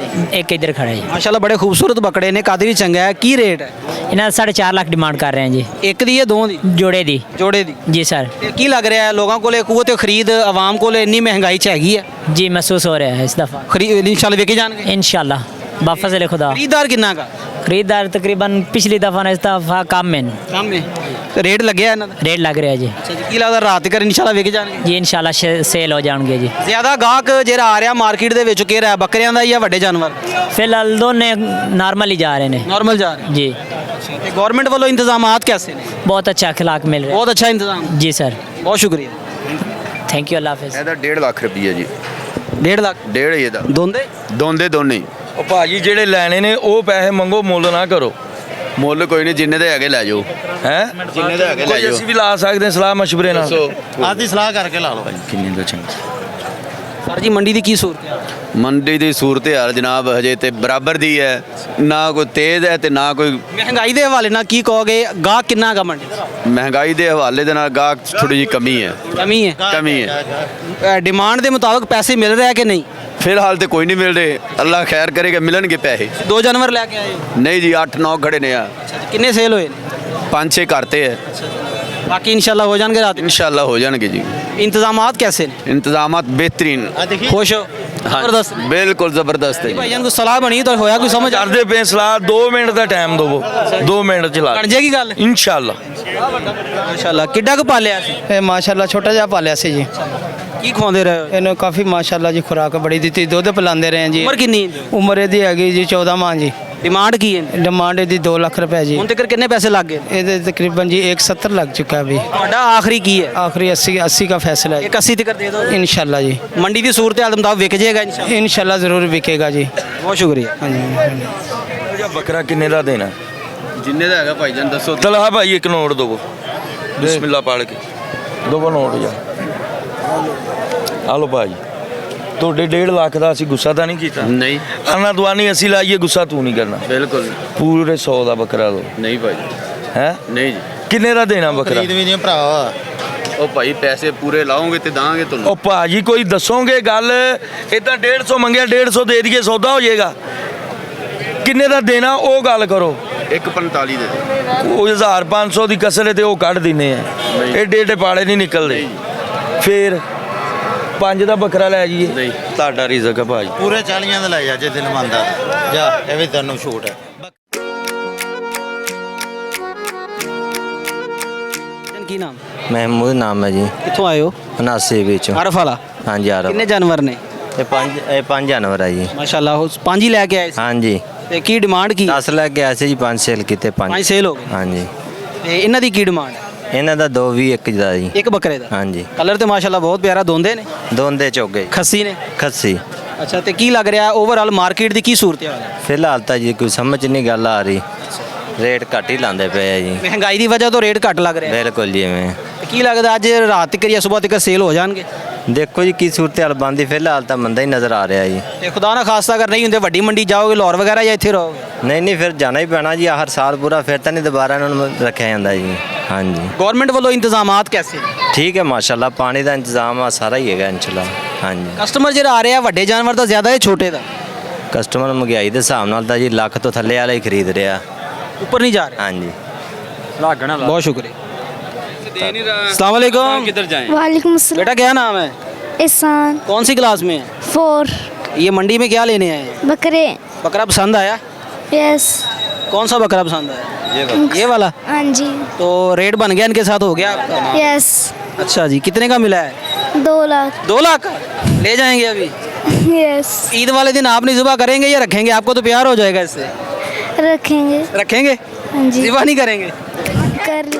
एक इधर खड़ा है। माशाल्लाह बड़े खूबसूरत बकरे ने, कद भी चंगा है। की रेट है? इन्हें 4.5 लाख डिमांड कर रहे हैं जी। एक दी या 2 दी? जोड़े दी। जोड़े दी। जी सर। ਤੇ ਕੀ ਲੱਗ ਰਿਹਾ ਹੈ ਲੋਕਾਂ ਕੋਲੇ ਕੂਵਤ ਖਰੀਦ ਆਵਾਮ ਕੋਲੇ ਇੰਨੀ ਮਹਿੰਗਾਈ ਚ ਹੈਗੀ ਹੈ? जी महसूस हो रहा है इस दफ़ा। ਖਰੀਦ ਇਨਸ਼ਾਅੱਲਾ ਵਿਕੇ ਜਾਣਗੇ? इंशाल्लाह वापस ले खुदा। ਖਰੀਦਦਾਰ ਕਿੰਨਾ ਕਾ? खरीदार तकरीबन पिछली दफ़ा ने इस दफ़ा कम में ਸਾਹਮਣੇ ਤੇ ਰੇਟ ਲੱਗਿਆ ਇਹਨਾਂ ਦਾ? रेट लग रहा है जी। ਅੱਛਾ ਜੀ, ਕੀ ਲੱਗਦਾ ਰਾਤ ਤੱਕ ਇਨਸ਼ਾਅੱਲਾ ਵਿਕ ਜਾਣਗੇ? जी इंशाल्लाह सेल हो जाएंगे जी। ਜ਼ਿਆਦਾ ਗਾਹਕ ਜਿਹੜਾ ਆ ਰਿਹਾ ਮਾਰਕੀਟ ਦੇ ਵਿੱਚ ਕਿਹੜਾ ਹੈ, ਬੱਕਰਿਆਂ ਦਾ ਜਾਂ ਵੱਡੇ ਜਾਨਵਰ? फिलहाल दोनों नॉर्मल ही जा रहे हैं ਨਾਰਮਲ ਜਾ ਰਹੇ जी। ਤੇ ਗਵਰਨਮੈਂਟ ਵੱਲੋਂ ਇੰਤਜ਼ਾਮਾਤ ਕੈਸੇ ਨੇ? बहुत अच्छा अखलाक मिल रहा ਬਹੁਤ ਅੱਛਾ ਇੰਤਜ਼ਾਮ। है जी सर। ਬਹੁਤ ਸ਼ੁਕਰੀਆ। थैंक यू अल्लाह हाफिज़। ਇਹਦਾ 1.5 ਲੱਖ ਰੁਪਈਆ ਜੀ। 1.5 ਲੱਖ? 1.5 ਇਹਦਾ ਦੋਂਦੇ? ਦੋਨੇ ਹੀ। ਉਹ ਭਾਜੀ ਜਿਹੜੇ ਲੈਣੇ ਨੇ ਉਹ ਪੈਸੇ ਮੰਗੋ, ਮੁੱਲ ਨਾ ਕਰੋ। ਮੁੱਲ ਕੋਈ ਨਹੀਂ, ਜਿੰਨੇ ਦੇ ਹੈਗੇ ਲੈ ਜਾਓ। ਹੈ ਜਿੰਨੇ ਦੇ ਹੈਗੇ ਲੈ ਕੋਈ ਜਾਓ। ਅਸੀਂ ਵੀ ਲਾ ਸਕਦੇ ਹਾਂ ਸਲਾਹ ਮਸ਼ਵਰੇ ਨਾਲ। ਆਦੀ ਸਲਾਹ ਕਰਕੇ ਲਾ ਲਓ। ਕਿੰਨੇ ਦਾ ਚੰਗਾ? ਸਰ ਜੀ ਮੰਡੀ ਦੀ ਕੀ ਸੂਰਤ ਹੈ? ਮੰਡੀ ਦੀ ਸੂਰਤ ਹਾਲ ਜਨਾਬ ਹਜੇ ਤੇ ਬਰਾਬਰ ਦੀ ਹੈ, ਨਾ ਕੋਈ ਤੇਜ਼ ਹੈ ਤੇ ਨਾ ਕੋਈ ਮਹਿੰਗਾਈ ਦੇ ਹਵਾਲੇ ਨਾਲ ਕੀ ਕਹੋਗੇ, ਗਾਹਕ ਕਿੰਨਾ ਗਾ ਮੰਡੀ 'ਚ? ਮਹਿੰਗਾਈ ਦੇ ਹਵਾਲੇ ਦੇ ਨਾਲ ਗਾਹਕ ਥੋੜੀ ਜਿਹੀ ਕਮੀ ਹੈ। ਕਮੀ ਹੈ। ਡਿਮਾਂਡ ਦੇ ਮੁਤਾਬਕ ਪੈਸੇ ਮਿਲ ਰਿਹਾ ਕਿ ਨਹੀਂ? ਫਿਲਹਾਲ ਤੇ ਕੋਈ ਨਹੀਂ ਮਿਲ ਰਹੇ, ਅੱਲਾ ਖੈਰ ਕਰੇਗਾ ਮਿਲਣਗੇ ਪੈਸੇ। 2 ਜਾਨਵਰ ਲੈ ਕੇ ਆਏ ਹੋ? ਨਹੀਂ ਜੀ 8-9 ਖੜੇ ਨੇ ਆ। ਕਿੰਨੇ ਸੇਲ ਹੋਏ ਨੇ? 5-6 ਕਰਤੇ ਹੈ। ਬਾਕੀ ਇਨਸ਼ਾਅੱਲਾ ਹੋ ਜਾਣਗੇ ਰਾਤ ਨੂੰ? ਇਨਸ਼ਾਅੱਲਾ ਹੋ ਜਾਣਗੇ ਜੀ। ਇੰਤਜ਼ਾਮਾਤ कैसे ਨੇ? ਇੰਤਜ਼ਾਮਾਤ ਬਿਹਤਰੀਨ। खुश हो? हाँ ਜ਼ਬਰਦਸਤ। ਬਿਲਕੁਲ ਜ਼ਬਰਦਸਤ ਹੈ। ਭਾਈਜਾਨ ਕੋਈ ਸਲਾਹ ਬਣੀ ਤਾਂ ਹੋਇਆ ਕੋਈ ਸਮਝ ਆ? ਕਰਦੇ ਪਏ ਸਲਾਹ, 2 ਮਿੰਟ ਦਾ ਟਾਈਮ ਦਿਵੋ, 2 ਮਿੰਟ ਚ ਲਾ ਬਣ ਜਾਏਗੀ ਗੱਲ ਇਨਸ਼ਾਅੱਲਾ। ਮਾਸ਼ਾਅੱਲਾ। ਕਿੱਡਾ ਕੁ ਪਾਲਿਆ ਸੀ? ਇਹ ਮਾਸ਼ਾਅੱਲਾ ਛੋਟਾ ਜਿਹਾ ਪਾਲਿਆ ਸੀ ਜੀ। ਕੀ ਖਵਾਉਂਦੇ ਰਹੇ ਹੋ? ਇਹਨੂੰ ਕਾਫੀ ਮਾਸ਼ਾਅੱਲਾ ਜੀ ਖੁਰਾਕ ਬੜੀ ਦਿੱਤੀ, ਦੁੱਧ ਪਿਲਾਉਂਦੇ ਰਹੇ ਜੀ। ਉਮਰ ਕਿੰਨੀ? ਉਮਰ ਇਹਦੀ ਹੈਗੀ ਜੀ 14 ਮਾਹ ਜੀ। ਡਿਮਾਂਡ ਕੀ ਹੈ? डिमांड ਇਹਦੀ 2 ਲੱਖ ਰੁਪਏ ਜੀ। ਹੁਣ ਤੱਕ ਕਿੰਨੇ ਪੈਸੇ ਲੱਗ ਗਏ? ਇਹਦੇ तकरीबन जी 170 लग चुका है अभी। ਤੁਹਾਡਾ ਆਖਰੀ ਕੀ ਹੈ? आखिरी 80 का फैसला है 81 ਤੱਕ ਦੇ ਦਿਓ इंशाल्लाह जी। ਮੰਡੀ ਦੀ ਸੂਰਤ ਹਾਲ ਦੇ ਮੁਤਾਬਕ ਵਿਕ ਜਾਏਗਾ ਇਨਸ਼ਾਅੱਲਾ? इंशाल्लाह ज़रूर बिकेगा जी। ਬਹੁਤ ਸ਼ੁਕਰੀਆ। हाँ जी। ਬੱਕਰਾ ਕਿੰਨੇ ਦਾ ਦੇਣਾ? ਜਿੰਨੇ ਦਾ ਹੈਗਾ ਭਾਈਜਾਨ ਦੱਸੋ। ਤਲਹਾ ਭਾਈ ਇੱਕ ਨੋਟ ਦਵੋ, ਬਿਸਮਿਲ੍ਲਾ ਪੜ੍ਹ ਕੇ ਦਵੋ ਨੋਟ ਜਾ। ਆ ਲੋ ਭਾਈ, ਤੁਹਾਡੇ 1.5 ਲੱਖ ਦਾ ਅਸੀਂ ਗੁੱਸਾ ਤਾਂ ਨਹੀਂ ਕੀਤਾ। ਨਹੀਂ ਆਨਾ ਦੁਆਨੀ ਅਸੀਂ ਲਾਈਏ, ਗੁੱਸਾ ਤੂੰ ਨਹੀਂ ਕਰਨਾ। ਬਿਲਕੁਲ ਪੂਰੇ 100 ਦਾ ਬੱਕਰਾ ਲੋ। ਨਹੀਂ ਭਾਈ। ਹੈ ਨਹੀਂ ਜੀ ਕਿੰਨੇ ਦਾ ਦੇਣਾ ਬੱਕਰਾ? ਵੀ ਨਹੀਂ ਭਰਾ। ਉਹ ਭਾਈ ਪੈਸੇ ਪੂਰੇ ਲਾਓਗੇ ਤੇ ਦਾਂਗੇ ਤੁਹਾਨੂੰ। ਉਹ ਭਾਜੀ ਕੋਈ ਦੱਸੋਗੇ ਗੱਲ? ਇਦਾਂ 150 ਮੰਗਿਆ 150 ਦੇ ਦਈਏ, ਸੌਦਾ ਹੋ ਜਾਏਗਾ। ਕਿੰਨੇ ਦਾ ਦੇਣਾ ਉਹ ਗੱਲ ਕਰੋ। 1.45 ਦੇ ਦੇ। ਉਹ 1500 ਦੀ ਕਸਰ ਹੈ ਤੇ ਉਹ ਕੱਢ ਦਿੰਨੇ ਆ। ਏਡੇ ਪਾਲੇ ਨਹੀਂ ਨਿਕਲਦੇ। ਫੇਰ 5 ਦਾ ਬੱਕਰਾ ਲੈ ਜਾਈਏ। ਨਹੀਂ ਤੁਹਾਡਾ ਰਿਜ਼ਕ ਹੈ ਭਾਜੀ। ਪੂਰੇ 40 ਦਾ ਲੈ ਜਾ ਜੇ ਦਿਨ ਮੰਨਦਾ ਜਾ, ਇਹ ਵੀ ਤੈਨੂੰ ਛੂਟ ਹੈ। ਕੀ ਨਾਮ? महमूद नाम है जी। ਕਿੱਥੋਂ ਆਏ ਹੋ? नासिक ਵਿੱਚੋਂ। ਆਰਫ ਵਾਲਾ? हाँ जी आरफ। ਕਿੰਨੇ ਜਾਨਵਰ ਨੇ? ਇਹ ਪੰਜ ਜਾਨਵਰ ਹੈ ਜੀ। ਮਾਸ਼ਾਅੱਲਾ। ਉਹ 5 ਹੀ ਲੈ ਕੇ ਆਏ ਸੀ? हाँ जी। ਤੇ ਕੀ ਡਿਮਾਂਡ ਕੀ? 10 ਲੈ ਕੇ ਆਏ ਸੀ ਜੀ, 5 ਸੇਲ ਕੀਤੇ। 5 ਸੇਲ ਹੋ ਗਏ। हाँ जी। ਤੇ ਇਹਨਾਂ ਦੀ ਕੀ ਡਿਮਾਂਡ ਹੈ? ਇਹਨਾਂ ਦਾ 2 ਵੀ 1 ਦਾ ਜੀ। ਇੱਕ ਬੱਕਰੇ ਦਾ? हाँ जी। ਕਲਰ ਤੇ ਮਾਸ਼ਾਅੱਲਾ ਬਹੁਤ ਪਿਆਰਾ, ਦੋਂਦੇ ਨੇ? ਦੋਂਦੇ ਚੋਗੇ ਖੱਸੀ ਨੇ? ਖੱਸੀ। ਅੱਛਾ। ਤੇ ਕੀ ਲੱਗ ਰਿਹਾ ਓਵਰਆਲ ਮਾਰਕੀਟ ਦੀ ਕੀ ਸੂਰਤ ਹਾਲ ਹੈ? ਫਿਲਹਾਲ ਤਾਂ ਜੀ ਕੋਈ ਸਮਝ ਨਹੀਂ ਗੱਲ ਆ ਰਹੀ, ਰੇਟ ਘੱਟ ਹੀ ਲਾਉਂਦੇ ਪਏ ਆ ਜੀ। ਮਹਿੰਗਾਈ ਦੀ ਵਜ੍ਹਾ ਤੋਂ ਰੇਟ ਘੱਟ ਲੱਗ ਰਿਹਾ ਹੈ। ਬਿਲਕੁਲ ਜੀ। ਐਵੇਂ ਤੇ ਕੀ ਲੱਗਦਾ ਅੱਜ ਰਾਤ ਤੱਕ ਜਾਂ ਸਵੇਰ ਤੱਕ ਸੇਲ ਹੋ ਜਾਣਗੇ? ਦੇਖੋ ਜੀ ਕੀ ਸੂਰਤ ਹਾਲ ਬਣਦੀ, ਫਿਲਹਾਲ ਤਾਂ ਮੰਦਾ ਹੀ ਨਜ਼ਰ ਆ ਰਿਹਾ ਜੀ। ਤੇ ਖੁਦਾ ਨਾ ਖਾਸਤਾ ਅਗਰ ਨਹੀਂ ਹੁੰਦੇ ਵੱਡੀ ਮੰਡੀ ਜਾਓਗੇ ਲਾਹੌਰ ਵਗੈਰਾ ਜਾਂ ਇੱਥੇ ਰਹੋਗੇ? ਨਹੀਂ ਫਿਰ ਜਾਣਾ ਹੀ ਪੈਣਾ ਜੀ, ਹਰ ਸਾਲ ਪੂਰਾ, ਫਿਰ ਤਾਂ ਨਹੀਂ ਦੁਬਾਰਾ ਇਹਨਾਂ ਨੂੰ ਰੱਖਿਆ ਜਾਂਦਾ ਜੀ। ਹਾਂਜੀ। ਗਵਰਨਮੈਂਟ ਵੱਲੋਂ ਇੰਤਜ਼ਾਮਾਤ ਕੈਸੇ? ਠੀਕ ਹੈ ਮਾਸ਼ਾਅੱਲਾ, ਪਾਣੀ ਦਾ ਇੰਤਜ਼ਾਮ ਆ ਸਾਰਾ ਹੀ ਹੈਗਾ ਇਨਸ਼ਾਅੱਲਾ। ਹਾਂਜੀ। ਕਸਟਮਰ ਜਿਹੜਾ ਆ ਰਿਹਾ ਵੱਡੇ ਜਾਨਵਰ ਦਾ ਜ਼ਿਆਦਾ ਹੈ ਛੋਟੇ ਦਾ? ਕਸਟਮਰ ਮਹਿੰਗਾਈ ਦੇ ਹਿਸਾਬ ਨਾਲ ਤਾਂ ਜੀ ਲੱਖ ਤੋਂ ਥੱਲੇ ਵਾਲਾ ਹੀ ਖਰੀਦ ਰਿਹਾ, ਉੱਪਰ नहीं जा रहा। हाँ जी। बहुत शुक्रिया। अस्सलाम वालेकुम। किधर जाएं? वालेकुम अस्सलाम। बेटा क्या नाम है? एहसान। कौन सी क्लास में है? 4। ये मंडी में क्या लेने आए हैं? बकरे। बकरा पसंद आया? यस। कौन सा बकरा पसंद आया? ये वाला? हाँ जी। तो रेट बन गया इनके साथ हो गया आपका? यस। अच्छा जी। कितने का मिला है? 2 लाख। 2 लाख का? ले जाएंगे अभी? यस। ईद वाले दिन आप नहीं ज़िबा करेंगे या रखेंगे? आपको तो प्यार हो जाएगा इससे। रखेंगे। रखेंगे? हाँ जी। ज़िबा नहीं करेंगे? कर ली।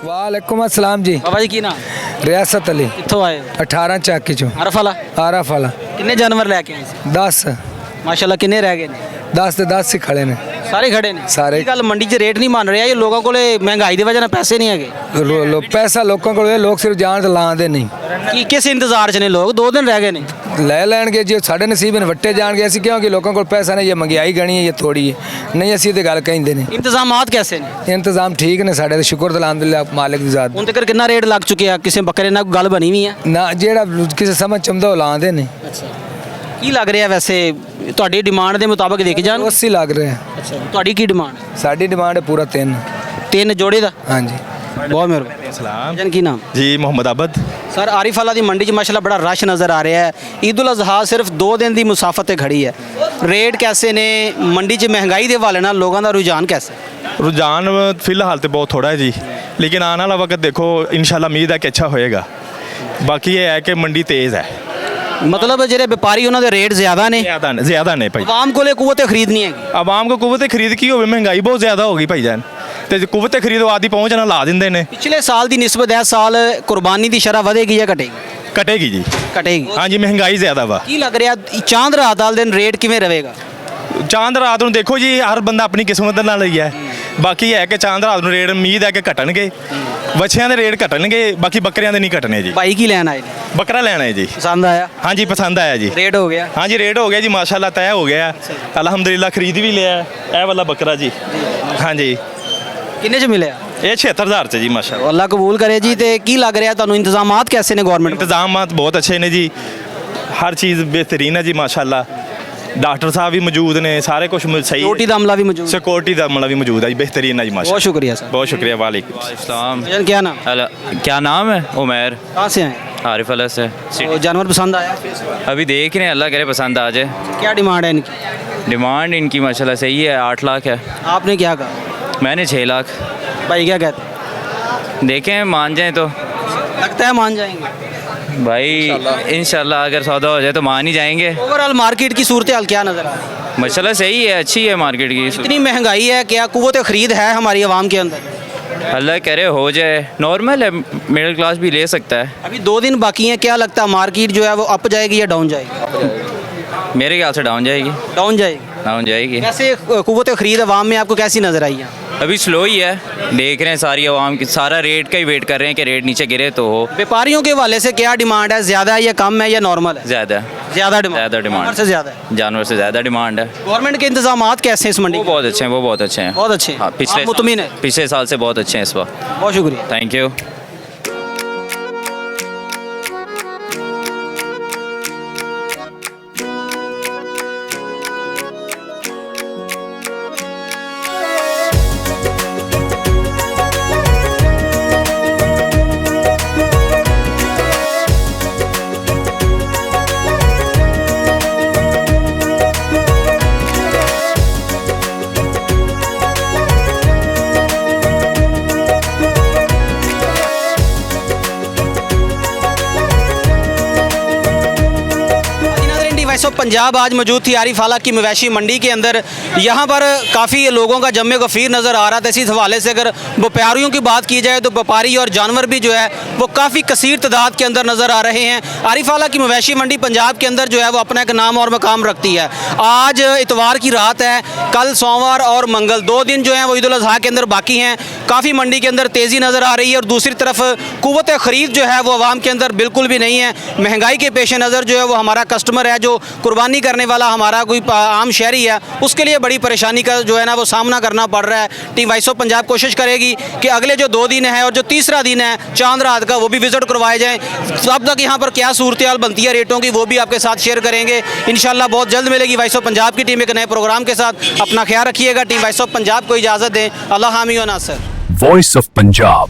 वालेकुम अस्सलाम जी। बाबा जी की नाम? रियासत अली। कित्थों आए हो? 18 चाकी चो। आरफ वाला? आरफ वाला। कितने जानवर लेके आए सी? 10। माशाल्लाह कितने रह गए ने? 10 ਤੇ 10 ਹੀ ਖੜੇ ਨੇ ਸਾਰੇ ਖੜੇ ਨੇ? ਸਾਰੇ। ਇਹ ਗੱਲ ਮੰਡੀ 'ਚ ਰੇਟ ਨਹੀਂ ਮੰਨ ਰਿਹਾ, ਇਹ ਲੋਕਾਂ ਕੋਲੇ ਮਹਿੰਗਾਈ ਦੀ ਵਜ੍ਹਾ ਨਾਲ ਪੈਸੇ ਨਹੀਂ ਹੈਗੇ। ਪੈਸਾ ਲੋਕਾਂ ਕੋਲ ਹੈ, ਲੋਕ ਸਿਰਫ ਜਾਣ ਤੇ ਲਾਉਂਦੇ ਨਹੀਂ। ਕੀ ਕਿਸ ਇੰਤਜ਼ਾਰ 'ਚ ਨੇ ਲੋਕ? 2 ਦਿਨ ਰਹਿ ਗਏ ਨੇ। ਲੈ ਲੈਣਗੇ ਜੇ ਸਾਡੇ ਨਸੀਬ ਨੇ ਵੱਟੇ ਜਾਣਗੇ ਅਸੀਂ ਕਿਉਂਕਿ ਲੋਕਾਂ ਕੋਲ ਪੈਸਾ ਨਹੀਂ, ਇਹ ਮਹਿੰਗਾਈ ਗਣੀ ਹੈ, ਇਹ ਥੋੜੀ ਹੈ ਨਹੀਂ, ਅਸੀਂ ਤੇ ਗੱਲ ਕਹਿੰਦੇ ਨੇ। ਇੰਤਜ਼ਾਮਾਤ कैसे ਨੇ? ਇੰਤਜ਼ਾਮ ਠੀਕ ਨੇ ਸਾਡੇ ਤੇ, ਸ਼ੁਕਰ ਅਲਹਮਦੁਲਿਲਾ ਮਾਲਿਕ ਦੀ ਜ਼ਾਤ। ਹੁਣ ਤੱਕ ਕਿੰਨਾ ਰੇਟ ਲੱਗ ਚੁੱਕਿਆ? ਕਿਸੇ ਬੱਕਰੇ ਨਾਲ ਕੋਈ ਗੱਲ ਬਣੀ ਵੀ ਹੈ? ਨਾ ਜਿਹੜਾ ਕਿਸੇ ਸਮਝ ਚੰਦਾ ਉਹ ਲਾਉਂਦੇ ਨੇ। ਕੀ ਲੱਗ ਰਿਹਾ ਵੈਸੇ ਤੁਹਾਡੀ ਡਿਮਾਂਡ ਦੇ ਮੁਤਾਬਕ ਦੇਖੀ ਜਾਣ? 80 ਲੱਗ ਰਿਹਾ। ਅੱਛਾ, ਤੁਹਾਡੀ ਕੀ ਡਿਮਾਂਡ? ਸਾਡੀ ਡਿਮਾਂਡ ਹੈ ਪੂਰਾ 3 ਜੋੜੇ ਦਾ। ਹਾਂਜੀ, ਬਹੁਤ ਮਿਹਰਬਾਨੀ। ਸਲਾਮ ਜਨ ਕੀ ਨਾਮ? ਜੀ ਮੁਹੰਮਦ ਆਬਦ। ਸਰ ਆਰਿਫਾਲਾ ਦੀ ਮੰਡੀ 'ਚ ਮਾਸ਼ਾਅੱਲਾ ਬੜਾ ਰਸ਼ ਨਜ਼ਰ ਆ ਰਿਹਾ ਹੈ। ਈਦ ਉਲ ਅਜ਼ਹਾ ਸਿਰਫ 2 ਦਿਨ ਦੀ ਮੁਸਾਫਤ ਤੇ ਖੜੀ ਹੈ। ਰੇਟ कैसे ਨੇ ਮੰਡੀ 'ਚ? ਮਹਿੰਗਾਈ ਦੇ ਹਵਾਲੇ ਨਾਲ ਲੋਕਾਂ ਦਾ ਰੁਝਾਨ कैसे? रुझान फिलहाल तो बहुत थोड़ा है जी, लेकिन आने वाला वक्त देखो इंशाल्लाह उम्मीद है कि अच्छा होएगा। बाकी ये है कि मंडी तेज़ है, मतलब ਜਿਹੜੇ ਵਪਾਰੀ ਉਹਨਾਂ ਦੇ ਰੇਟ ਜ਼ਿਆਦਾ ਨੇ, ज़्यादा नहीं भाई। ਆਵਾਮ ਕੋਲੇ ਕੁਵਤ ਖਰੀਦ ਨਹੀਂ ਹੈਗੀ। आवाम को कुव्वत खरीद की हो, महंगाई बहुत ज़्यादा होगी भाई जान, तो कुव्वत खरीद आदि पहुँचना ला देंगे ने। ਪਿਛਲੇ ਸਾਲ ਦੀ ਨਿਸਬਤ ਇਸ ਸਾਲ ਕੁਰਬਾਨੀ ਦੀ ਸ਼ਰ੍ਹਾਂ ਵਧੇਗੀ ਜਾਂ ਘਟੇਗੀ? कटेगी जी, ਘਟੇਗੀ। हाँ जी, महंगाई ज़्यादा वा। ਕੀ ਲੱਗ ਰਿਹਾ ਚਾਂਦ ਰਾਤ ਵਾਲੇ ਦਿਨ ਰੇਟ ਕਿਵੇਂ ਰਹੇਗਾ? चांद रात ਨੂੰ देखो जी, हर बंदा अपनी किस्मत ਨਾਲ ਹੀ है। ਬਾਕੀ ਹੈ ਕਿ ਚਾਂਦ ਰਾਤ ਨੂੰ ਰੇਟ ਉਮੀਦ ਹੈ ਕਿ ਘਟਣਗੇ, ਬੱਚਿਆਂ ਦੇ ਰੇਟ ਘਟਣਗੇ, ਬਾਕੀ ਬੱਕਰੀਆਂ ਦੇ ਨਹੀਂ ਘਟਣੇ ਜੀ। ਭਾਈ ਕੀ ਲੈਣ ਆਏ? ਬੱਕਰਾ ਲੈਣਾ ਹੈ ਜੀ। ਪਸੰਦ ਆਇਆ? हाँ जी, पसंद आया जी। ਰੇਟ ਹੋ ਗਿਆ? हाँ जी, रेट हो गया जी, माशाल्लाह तय हो गया, अल्हम्दुलिल्लाह खरीद भी लिया है वाला बकरा जी। हाँ जी, ਕਿੰਨੇ 'ਚ ਮਿਲਿਆ? ये 76,000 से जी माशाल्लाह। ਅੱਲਾ ਕਬੂਲ ਕਰੇ ਜੀ। ਤੇ ਕੀ ਲੱਗ ਰਿਹਾ ਤੁਹਾਨੂੰ ਇੰਤਜ਼ਾਮਾਤ कैसे ਨੇ गवर्नमेंट? इंतजाम बहुत अच्छे ने जी, हर चीज़ बेहतरीन है जी माशाल्लाह। डॉक्टर साहब भी मौजूद ने, सारे कुछ सही। सिक्योरिटी का अमला भी मौजूद? सिक्योरिटी का अमला भी मौजूद है जी, बेहतरीन है जी माशाल्लाह। बहुत शुक्रिया सर। बहुत शुक्रिया। वालेकुम अस्सलाम। क्या नाम? क्या नाम है? उमैर। कहाँ से आए? आरिफ अला से। तो जानवर पसंद आया? अभी देख रहे हैं, अल्लाह करे पसंद आ जाए। क्या डिमांड है इनकी? डिमांड इनकी माशाल्लाह सही है, 8 लाख है। आपने क्या कहा? मैंने 6 लाख। भाई क्या कहते हैं? देखें मान जाएं तो। लगता है मान जाएंगे भाई इंशाल्लाह अगर सौदा हो जाए तो मान ही जाएंगे। ओवरऑल मार्केट की सूरत हाल क्या नज़र आ रही है? माशाल्लाह सही है, अच्छी है मार्केट की। इतनी महंगाई है, क्या कुव्वत खरीद है हमारी आवाम के अंदर? अल्लाह करे हो जाए, नॉर्मल है, मिडिल क्लास भी ले सकता है। अभी 2 दिन बाकी हैं, क्या लगता है मार्केट जो है वो अप जाएगी या डाउन जाएगी? मेरे ख्याल से डाउन जाएगी। डाउन जाएगी? डाउन जाएगी। कैसे कुव्वत खरीद आवाम में आपको कैसी नज़र आई है? अभी स्लो ही है, देख रहे हैं सारी आवाम की, सारा रेट का ही वेट कर रहे हैं कि रेट नीचे गिरे तो हो। व्यापारियों के हवाले से क्या डिमांड है? ज़्यादा है या कम है या नॉर्मल है? ज़्यादा ज़्यादा डिमांड। ज़्यादा डिमांड जानवर से ज़्यादा है? जानवर से ज़्यादा डिमांड है। गवर्नमेंट के इंतजामात कैसे हैं इस मंडी? वो बहुत अच्छे हैं, वो बहुत अच्छे हैं, बहुत अच्छे हैं। हाँ, पिछले आप मुतमिन है? पिछले साल से बहुत अच्छे हैं इस बार। बहुत शुक्रिया। Thank you. Voice of Punjab आज मौजूद थी आरिफाला की मवेशी मंडी के अंदर। यहाँ पर काफ़ी लोगों का जम्मे गफ़ीर नज़र आ रहा था। इसी हवाले से अगर व्यापारियों की बात की जाए तो व्यापारी और जानवर भी जो है वो काफ़ी कसीर तादाद के अंदर नज़र आ रहे हैं। आरिफाला की मवेशी मंडी पंजाब के अंदर जो है वो अपना एक नाम और मकाम रखती है। आज इतवार की रात है, कल सोमवार और मंगल 2 दिन जो हैं वो ईद उल अज़हा के अंदर बाकी हैं। काफ़ी मंडी के अंदर तेज़ी नज़र आ रही है और दूसरी तरफ कुव्वत ख़रीद जो है वो आवाम के अंदर बिल्कुल भी नहीं है। महंगाई के पेश नज़र जो है वो हमारा कस्टमर है, जो कुर्बानी करने वाला हमारा कोई आम शहरी है, उसके लिए बड़ी परेशानी का जो है ना वो सामना करना पड़ रहा है। टीम वॉइस ऑफ पंजाब कोशिश करेगी कि अगले जो 2 दिन है और जो तीसरा दिन है चांद रात का, वो भी विज़िट करवाए जाएँ। तब तक यहाँ पर क्या सूरत हाल बनती है रेटों की, वो भी आपके साथ शेयर करेंगे इंशाल्लाह। बहुत जल्द मिलेगी वॉइस ऑफ पंजाब की टीम एक नए प्रोग्राम के साथ। अपना ख्याल रखिएगा। टीम वॉइस ऑफ पंजाब को इजाज़त दें। अल्लाह हामी व नासर। Voice of Punjab